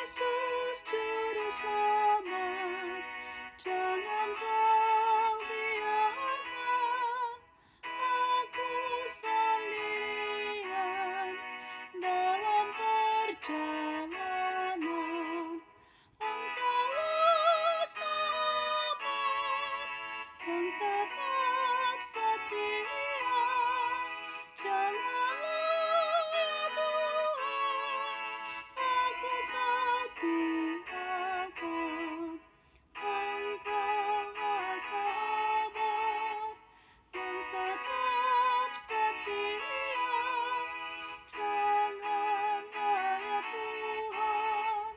Yesus Jurus'lamat, janganlah biarkan aku sendirian dalam perjalanan. Engkaulah sahabat yang tetap setia, janganlah ya Tuhan, aku tak tinggalkan. Engkaulah sahabat yang tetap setia, janganlah ya Tuhan,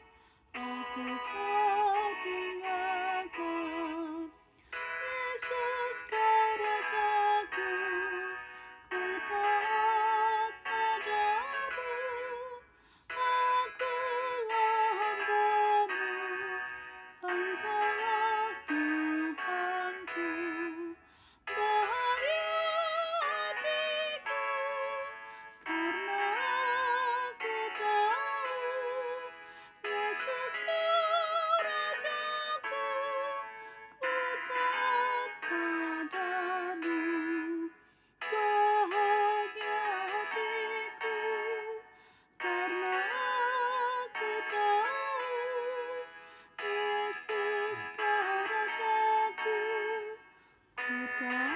aku tak tinggalkan. Yesus Kau Rajaku, ku taat padaMu. Akulah hambaMu, Engkaulah Tuhanku. Bahagia hatiku, karena aku tahu Yesus Kau Rajaku, ku taat padaMu. Bahagia hatiku, karena aku tahu Yesus Kau Rajaku, ku taat